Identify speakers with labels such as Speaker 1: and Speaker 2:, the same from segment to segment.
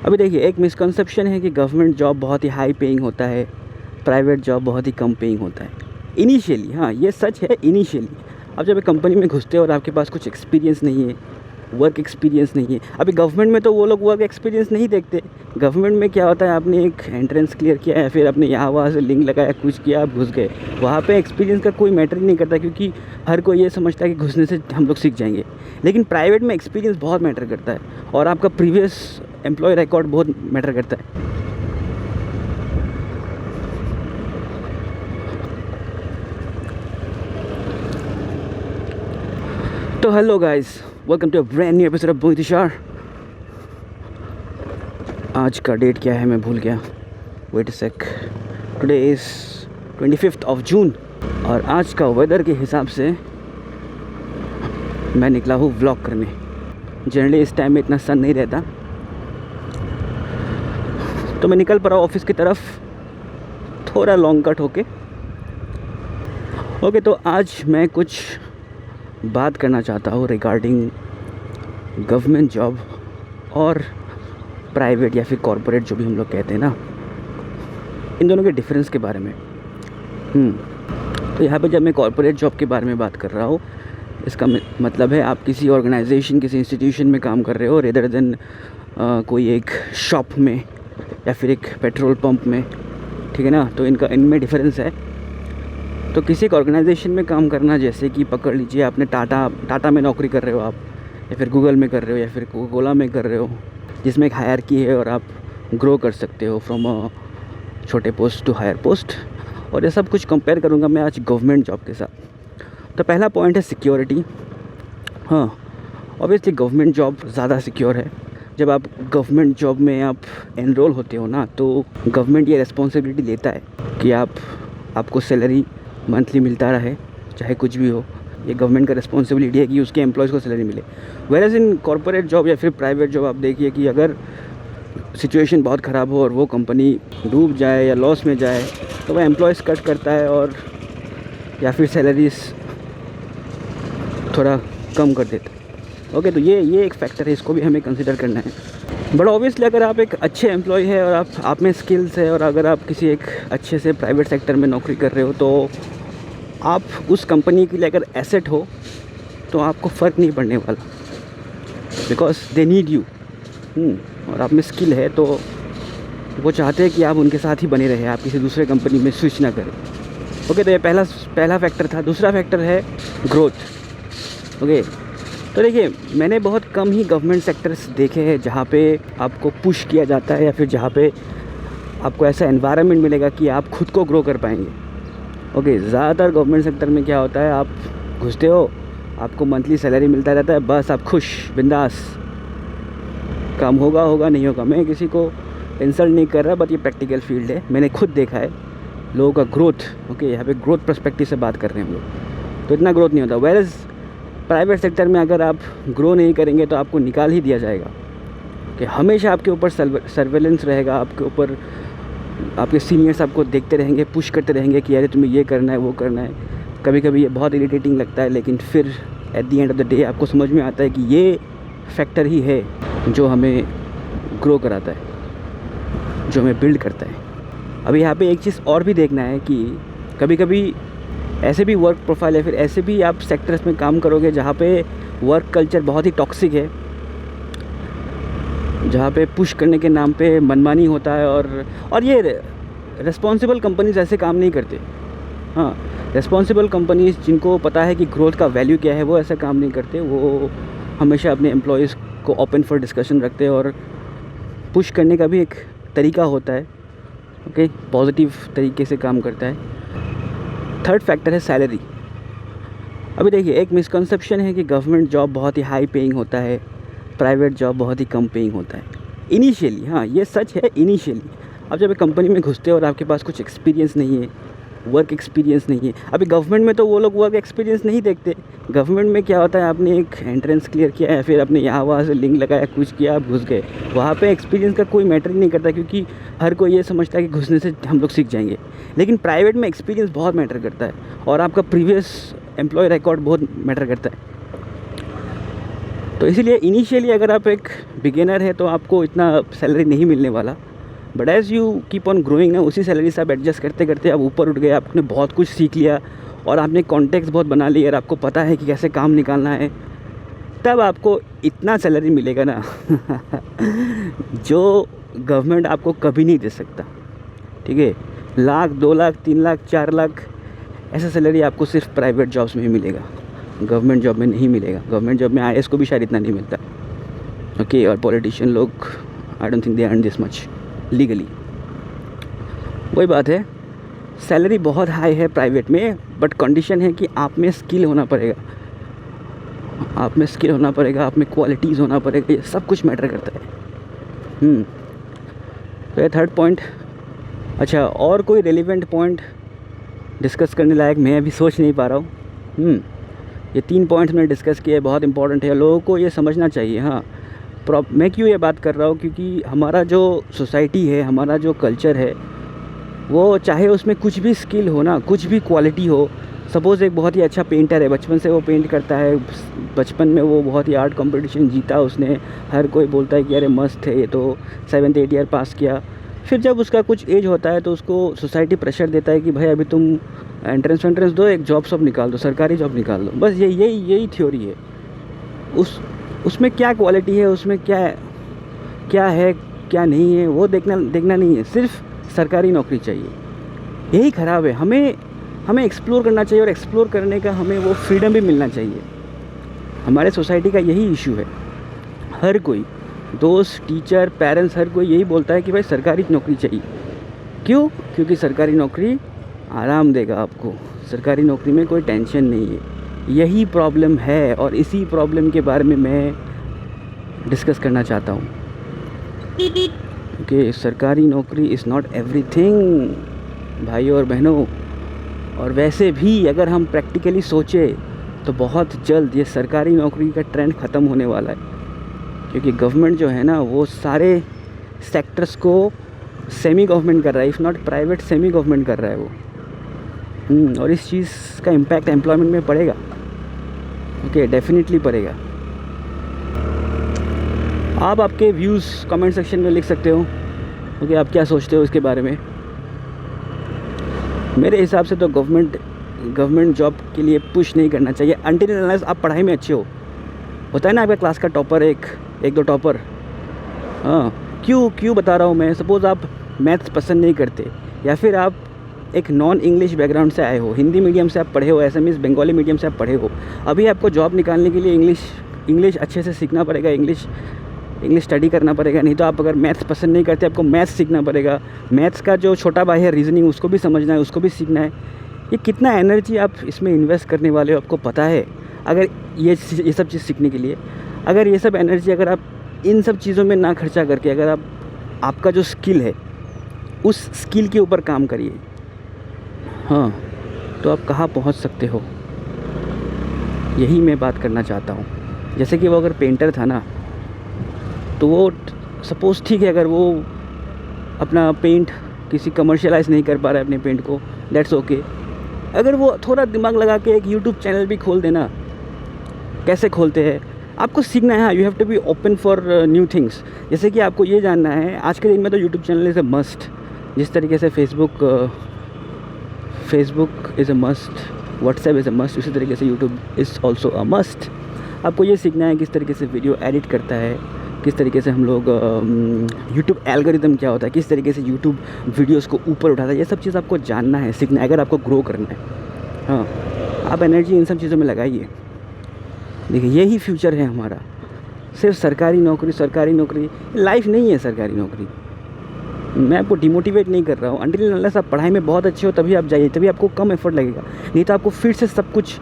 Speaker 1: अभी देखिए, एक मिसकंसेप्शन है कि गवर्नमेंट जॉब बहुत ही हाई पेइंग होता है, प्राइवेट जॉब बहुत ही कम पेइंग होता है इनिशियली। हाँ, ये सच है इनिशियली। अब जब एक कंपनी में घुसते हो और आपके पास कुछ एक्सपीरियंस नहीं है, वर्क एक्सपीरियंस नहीं है। अभी गवर्नमेंट में तो वो लोग वर्क एक्सपीरियंस नहीं देखते। गवर्नमेंट में क्या होता है, आपने एक एंट्रेंस क्लियर किया या फिर आपने यहाँ वहाँ से लिंक लगाया, कुछ किया, आप घुस गए। वहाँ पे एक्सपीरियंस का कोई मैटर ही नहीं करता, क्योंकि हर कोई ये समझता है कि घुसने से हम लोग सीख जाएंगे। लेकिन प्राइवेट में एक्सपीरियंस बहुत मैटर करता है और आपका प्रीवियस एम्प्लॉय रिकॉर्ड बहुत मैटर करता है। तो hello guys, welcome to a brand new episode of boy Tushar. आज का डेट क्या है मैं भूल गया, wait a sec. Today is 25 of June और आज का वेदर के हिसाब से मैं निकला हूँ व्लॉग करने। जनरली इस टाइम में इतना सन नहीं रहता, तो मैं निकल पड़ा ऑफिस की तरफ, थोड़ा लॉन्ग कट होके। ओके, तो आज मैं कुछ बात करना चाहता हूँ रिगार्डिंग गवर्नमेंट जॉब और प्राइवेट या फिर कॉरपोरेट, जो भी हम लोग कहते हैं ना, इन दोनों के डिफरेंस के बारे में। तो यहाँ पे जब मैं कॉरपोरेट जॉब के बारे में बात कर रहा हूँ, इसका मतलब है आप किसी ऑर्गेनाइजेशन, किसी इंस्टीट्यूशन में काम कर रहे हो रेदर देन कोई एक शॉप में या फिर एक पेट्रोल पंप में, ठीक है ना। तो इनमें डिफरेंस है। तो किसी एक ऑर्गेनाइजेशन में काम करना, जैसे कि पकड़ लीजिए आपने टाटा में नौकरी कर रहे हो आप, या फिर गूगल में कर रहे हो, या फिर कोकोला में कर रहे हो, जिसमें एक हायरार्की है और आप ग्रो कर सकते हो फ्रॉम अ छोटे पोस्ट टू हायर पोस्ट। और ये सब कुछ कंपेयर करूँगा मैं आज गवर्नमेंट जॉब के साथ। तो पहला पॉइंट है सिक्योरिटी। हाँ, ऑब्वियसली गवर्नमेंट जॉब ज़्यादा सिक्योर है। जब आप गवर्नमेंट जॉब में आप एनरोल होते हो ना, तो गवर्नमेंट ये रिस्पॉन्सिबिलिटी लेता है कि आपको सैलरी मंथली मिलता रहे, चाहे कुछ भी हो। ये गवर्नमेंट का रिस्पॉन्सिबिलिटी है कि उसके एम्प्लॉयज़ को सैलरी मिले। वेरएज़ इन कॉर्पोरेट जॉब या फिर प्राइवेट जॉब आप देखिए कि अगर सिचुएशन बहुत ख़राब हो और वो कंपनी डूब जाए या लॉस में जाए, तो वह एम्प्लॉयज़ कट करता है और या फिर सैलरीज थोड़ा कम कर देता है। ओके, तो ये एक फैक्टर है, इसको भी हमें कंसिडर करना है। बट ऑब्वियसली अगर आप एक अच्छे एम्प्लॉय है और आप में स्किल्स है और अगर आप किसी एक अच्छे से प्राइवेट सेक्टर में नौकरी कर रहे हो, तो आप उस कंपनी के लिए अगर एसेट हो तो आपको फ़र्क नहीं पड़ने वाला, बिकॉज दे नीड यू। और आप में स्किल है तो वो चाहते हैं कि आप उनके साथ ही बने रहे, आप किसी दूसरे कंपनी में स्विच ना करें। ओके, तो ये पहला फैक्टर था। दूसरा फैक्टर है ग्रोथ। ओके, तो देखिए, मैंने बहुत कम ही गवर्नमेंट सेक्टर्स देखे हैं जहाँ पे आपको पुश किया जाता है या फिर जहाँ पे आपको ऐसा एनवायरनमेंट मिलेगा कि आप खुद को ग्रो कर पाएंगे। ओके, ज़्यादातर गवर्नमेंट सेक्टर में क्या होता है, आप घुसते हो, आपको मंथली सैलरी मिलता रहता है, बस आप खुश बिंदास, काम होगा नहीं होगा। मैं किसी को इंसल्ट नहीं कर रहा, बट ये प्रैक्टिकल फील्ड है, मैंने खुद देखा है लोगों का ग्रोथ। ओके, यहाँ पे ग्रोथ पर्सपेक्टिव से बात कर रहे हैं हम लोग, तो इतना ग्रोथ नहीं होता। वेरएज़ प्राइवेट सेक्टर में अगर आप ग्रो नहीं करेंगे तो आपको निकाल ही दिया जाएगा, कि हमेशा आपके ऊपर सर्वेलेंस रहेगा, आपके ऊपर आपके सीनियर्स आपको देखते रहेंगे, पुश करते रहेंगे कि अरे तुम्हें ये करना है, वो करना है। कभी कभी ये बहुत इरिटेटिंग लगता है, लेकिन फिर at the end of the day आपको समझ में आता है कि ये फैक्टर ही है जो हमें ग्रो कराता है, जो हमें बिल्ड करता है। अभी यहाँ पे एक चीज़ और भी देखना है कि कभी कभी ऐसे भी वर्क प्रोफाइल है, फिर ऐसे भी आप सेक्टर्स में काम करोगे जहाँ पे वर्क कल्चर बहुत ही टॉक्सिक है, जहाँ पे पुश करने के नाम पे मनमानी होता है। और ये रिस्पॉन्सिबल कंपनीज ऐसे काम नहीं करते। हाँ, रिस्पॉन्सिबल कंपनीज जिनको पता है कि ग्रोथ का वैल्यू क्या है, वो ऐसा काम नहीं करते। वो हमेशा अपने एम्प्लॉयज़ को ओपन फॉर डिस्कशन रखते हैं और पुश करने का भी एक तरीका होता है। ओके, पॉजिटिव तरीके से काम करता है। थर्ड फैक्टर है सैलरी। अभी देखिए, एक मिसकंसेप्शन है कि गवर्नमेंट जॉब बहुत ही हाई पेइंग होता है, प्राइवेट जॉब बहुत ही कम पेइंग होता है इनिशियली। हाँ, ये सच है इनिशियली। अब जब एक कंपनी में घुसते हो और आपके पास कुछ एक्सपीरियंस नहीं है, वर्क एक्सपीरियंस नहीं है। अभी गवर्नमेंट में तो वो लोग वर्क एक्सपीरियंस नहीं देखते। गवर्नमेंट में क्या होता है, आपने एक एंट्रेंस क्लियर किया या फिर आपने यहाँ वहाँ से लिंक लगाया, कुछ किया, आप घुस गए। वहाँ पे एक्सपीरियंस का कोई मैटर ही नहीं करता, क्योंकि हर कोई ये समझता है कि घुसने से हम लोग सीख जाएंगे। लेकिन प्राइवेट में एक्सपीरियंस बहुत मैटर करता है और आपका प्रीवियस एम्प्लॉय रिकॉर्ड बहुत मैटर करता है। तो इसीलिए इनिशियली अगर आप एक बिगिनर है तो आपको इतना सैलरी नहीं मिलने वाला, but as you keep on growing ना, उसी सैलरी से आप एडजस्ट करते करते आप ऊपर उठ गए, आपने बहुत कुछ सीख लिया और आपने कॉन्टेक्ट बहुत बना लिया और आपको पता है कि कैसे काम निकालना है, तब आपको इतना सैलरी मिलेगा ना जो गवर्नमेंट आपको कभी नहीं दे सकता। ठीक है, 1 लाख 2 लाख 3 लाख 4 लाख ऐसा सैलरी आपको सिर्फ प्राइवेट जॉब्स में ही मिलेगा, गवर्नमेंट जॉब में नहीं मिलेगा। गवर्नमेंट जॉब में आईएएस को भी शायद इतना नहीं मिलता। ओके, और पॉलिटिशियन लोग I don't think they earn this much legally. वही बात है, सैलरी बहुत हाई है प्राइवेट में, बट कंडीशन है कि आप में स्किल होना पड़ेगा, आप में स्किल होना पड़ेगा, आप में क्वालिटीज़ होना पड़ेगा, ये सब कुछ मैटर करता है। तो ये थर्ड पॉइंट। अच्छा, और कोई रेलिवेंट पॉइंट डिस्कस करने लायक मैं अभी सोच नहीं पा रहा हूँ। ये 3 पॉइंट्स मैंने डिस्कस किए, बहुत इंपॉर्टेंट है, लोगों को ये समझना चाहिए। हाँ, मैं क्यों ये बात कर रहा हूँ, क्योंकि हमारा जो सोसाइटी है, हमारा जो कल्चर है, वो चाहे उसमें कुछ भी स्किल हो ना, कुछ भी क्वालिटी हो। सपोज़ एक बहुत ही अच्छा पेंटर है, बचपन से वो पेंट करता है, बचपन में वो बहुत ही आर्ट कंपटीशन जीता उसने, हर कोई बोलता है कि अरे मस्त है ये तो, 7th 8th ईयर पास किया। फिर जब उसका कुछ एज होता है तो उसको सोसाइटी प्रेशर देता है कि भाई अभी तुम एंट्रेंस दो, एक जॉब सब निकाल दो, सरकारी जॉब निकाल दो। बस यही थ्योरी है। उसमें क्या क्वालिटी है, उसमें क्या है क्या नहीं है, वो देखना नहीं है, सिर्फ सरकारी नौकरी चाहिए। यही ख़राब है। हमें एक्सप्लोर करना चाहिए, और एक्सप्लोर करने का हमें वो फ्रीडम भी मिलना चाहिए। हमारे सोसाइटी का यही इशू है। हर कोई दोस्त, टीचर, पेरेंट्स, हर कोई यही बोलता है कि भाई सरकारी नौकरी चाहिए। क्यों? क्योंकि सरकारी नौकरी आराम देगा आपको, सरकारी नौकरी में कोई टेंशन नहीं है। यही प्रॉब्लम है, और इसी प्रॉब्लम के बारे में मैं डिस्कस करना चाहता हूँ कि सरकारी नौकरी इज़ नॉट एवरीथिंग भाइयों और बहनों। और वैसे भी अगर हम प्रैक्टिकली सोचें तो बहुत जल्द ये सरकारी नौकरी का ट्रेंड ख़त्म होने वाला है, क्योंकि गवर्नमेंट जो है ना, वो सारे सेक्टर्स को सेमी गवर्नमेंट कर रहा है, if not private, semi government कर रहा है वो। और इस चीज़ का इम्पैक्ट एम्प्लॉयमेंट में पड़ेगा। ओके, डेफिनेटली पड़ेगा। आप आपके व्यूज़ कमेंट सेक्शन में लिख सकते हो। ओके, आप क्या सोचते हो इसके बारे में। मेरे हिसाब से तो गवर्नमेंट जॉब के लिए पुश नहीं करना चाहिए अनटिल अनलेस आप पढ़ाई में अच्छे हो। होता है ना आपका क्लास का टॉपर, एक दो टॉपर। हाँ, क्यों बता रहा हूँ मैं। सपोज़ आप मैथ्स पसंद नहीं करते, या फिर आप एक नॉन इंग्लिश बैकग्राउंड से आए हो, हिंदी मीडियम से आप पढ़े हो, एसएमएस बंगाली मीडियम से आप पढ़े हो। अभी आपको जॉब निकालने के लिए इंग्लिश अच्छे से सीखना पड़ेगा, इंग्लिश स्टडी करना पड़ेगा। नहीं तो आप अगर मैथ्स पसंद नहीं करते, आपको मैथ्स सीखना पड़ेगा। मैथ्स का जो छोटा भाई है रीजनिंग, उसको भी समझना है, उसको भी सीखना है। ये कितना एनर्जी आप इसमें इन्वेस्ट करने वाले हो, आपको पता है। अगर ये सब चीज़ सीखने के लिए, अगर ये सब एनर्जी अगर आप इन सब चीज़ों में ना खर्चा करके, अगर आपका जो स्किल है उस स्किल के ऊपर काम करिए, हाँ, तो आप कहाँ पहुँच सकते हो। यही मैं बात करना चाहता हूँ। जैसे कि वो अगर पेंटर था ना, तो वो सपोज़ ठीक है, अगर वो अपना पेंट किसी कमर्शियलाइज़ नहीं कर पा रहा है अपने पेंट को, दैट्स ओके। अगर वो थोड़ा दिमाग लगा के एक यूट्यूब चैनल भी खोल देना, कैसे खोलते हैं आपको सीखना है। You have to be open for new things. जैसे कि आपको ये जानना है, आज के दिन में तो YouTube channel is a must. जिस तरीके से Facebook is a must, WhatsApp is a must, उसी तरीके से YouTube is also a must. आपको ये सीखना है किस तरीके से वीडियो एडिट करता है, किस तरीके से हम लोग यूट्यूब एल्गोरिदम क्या होता है, किस तरीके से यूट्यूब वीडियोस को ऊपर उठाता है। ये सब चीज़ आपको जानना है, सीखना है, अगर आपको ग्रो करना है। हाँ, आप एनर्जी इन सब चीज़ों में लगाइए। देखिए, यही फ्यूचर है हमारा। सिर्फ सरकारी नौकरी लाइफ नहीं है। सरकारी नौकरी, मैं आपको डिमोटिवेट नहीं कर रहा हूँ। अनटिल अनलेस आप पढ़ाई में बहुत अच्छे हो तभी आप जाइए, तभी आपको कम एफर्ट लगेगा। नहीं तो आपको फिर से सब कुछ,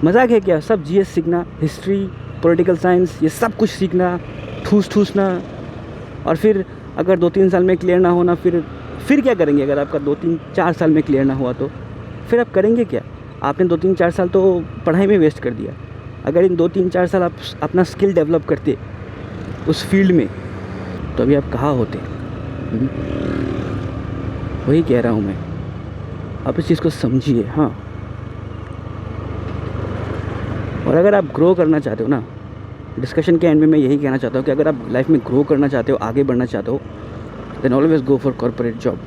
Speaker 1: मजाक है क्या, सब जीएस सीखना, हिस्ट्री, पॉलिटिकल साइंस, ये सब कुछ सीखना, ठूसना, और फिर अगर 2-3 साल में क्लियर ना होना, फिर क्या करेंगे। अगर आपका 2-3-4 साल में क्लियर ना हुआ तो फिर आप करेंगे क्या। आपने 2-3-4 साल तो पढ़ाई में वेस्ट कर दिया। अगर इन 2-3-4 साल आप अपना स्किल डेवलप करते उस फील्ड में, तो अभी आप कहाँ होते। वही कह रहा हूँ मैं, आप इस चीज़ को समझिए। हाँ, और अगर आप ग्रो करना चाहते हो ना, डिस्कशन के एंड में मैं यही कहना चाहता हूँ कि अगर आप लाइफ में ग्रो करना चाहते हो, आगे बढ़ना चाहते हो, then always go for corporate job.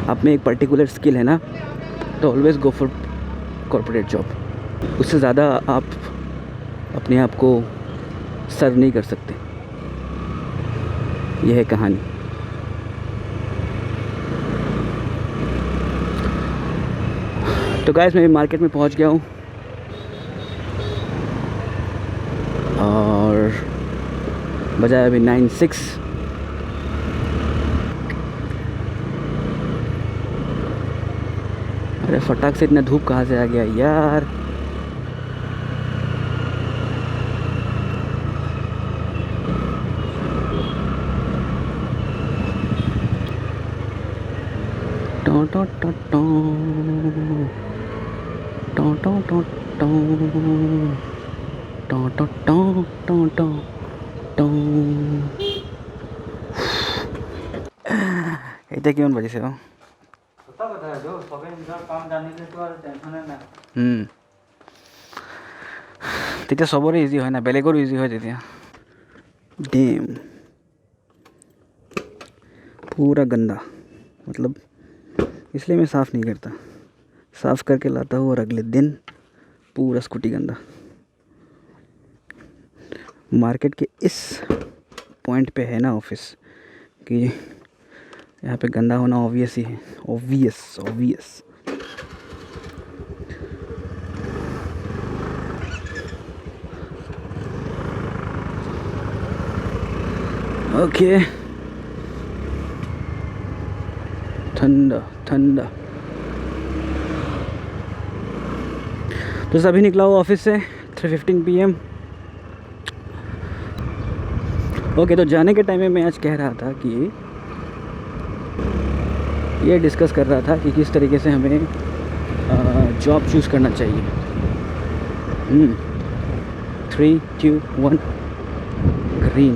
Speaker 1: आप में एक पर्टिकुलर स्किल है ना, तो always go for corporate job. उससे ज़्यादा आप अपने आप को सर्व नहीं कर सकते। यह है कहानी। तो गाइस, मैं मार्केट में पहुंच गया हूँ और बजाय अभी 9:06। अरे फटाक से इतना धूप कहाँ से आ गया यार। टो टो टो टो टो टो टो टो टो टो टो टो टो। এটা কিমান বাজিছে অ?
Speaker 2: সঁচা কথা এইটো, চবেই নিজৰ কাম জানিলেতো আৰু টেনশ্যনে নাই।
Speaker 1: তেতিয়া চবৰে ইজি হয় না, বেলেগৰো ইজি হয় তেতিয়া। डैम पूरा गंदा, मतलब इसलिए मैं साफ़ नहीं करता। साफ़ करके लाता हूँ और अगले दिन पूरा स्कूटी गंदा। मार्केट के इस पॉइंट पे है ना ऑफिस कि यहाँ पे गंदा होना ऑब्वियस ही है। ऑब्वियस। ओके, ठंडा ठंडा। तो सभी निकला हुआ ऑफिस से 3:15 PM। ओके, तो जाने के टाइम में मैं आज कह रहा था कि ये डिस्कस कर रहा था कि किस तरीके से हमें जॉब चूज़ करना चाहिए। 3, 2, 1 ग्रीन।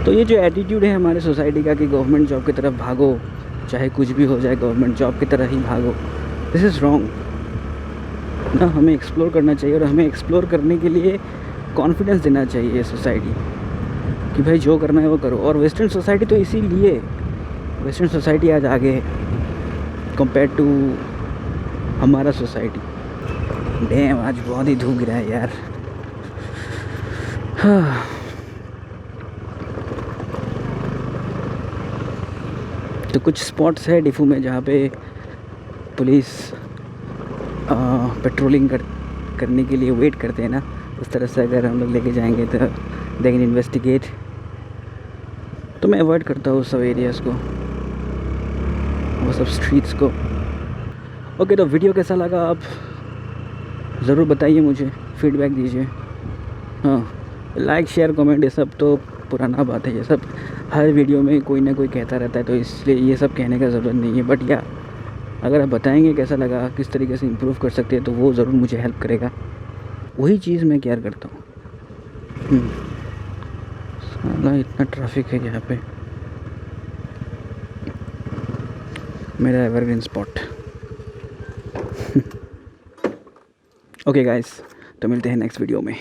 Speaker 1: तो ये जो एटीट्यूड है हमारे सोसाइटी का कि गवर्नमेंट जॉब की तरफ भागो, चाहे कुछ भी हो जाए गवर्नमेंट जॉब की तरह ही भागो, दिस इज़ रॉन्ग ना। हमें एक्सप्लोर करना चाहिए और हमें एक्सप्लोर करने के लिए कॉन्फिडेंस देना चाहिए सोसाइटी कि भाई जो करना है वो करो। और वेस्टर्न सोसाइटी तो इसीलिए वेस्टर्न सोसाइटी आज आगे है कंपेयर टू हमारा सोसाइटी। डैम, आज बहुत ही धूप गिरा है यार। हाँ। तो कुछ स्पॉट्स है डिफू में जहाँ पे पुलिस पेट्रोलिंग करने के लिए वेट करते हैं ना, उस तरह से अगर हम लोग लेके जाएंगे तो दे कैन इन्वेस्टिगेट। तो मैं अवॉइड करता हूँ सब एरियाज़ को, वो सब स्ट्रीट्स को। ओके, तो वीडियो कैसा लगा आप ज़रूर बताइए, मुझे फीडबैक दीजिए। हाँ, लाइक शेयर कमेंट ये सब तो पुराना बात है। ये सब हर वीडियो में कोई ना कोई कहता रहता है, तो इसलिए ये सब कहने का ज़रूरत नहीं है। बट या अगर आप बताएंगे कैसा लगा, किस तरीके से इम्प्रूव कर सकते हैं, तो वो ज़रूर मुझे हेल्प करेगा। वही चीज़ मैं केयर करता हूँ। साला इतना ट्रैफिक है यहाँ पे, मेरा एवरग्रीन स्पॉट। ओके गाइस, तो मिलते हैं नेक्स्ट वीडियो में।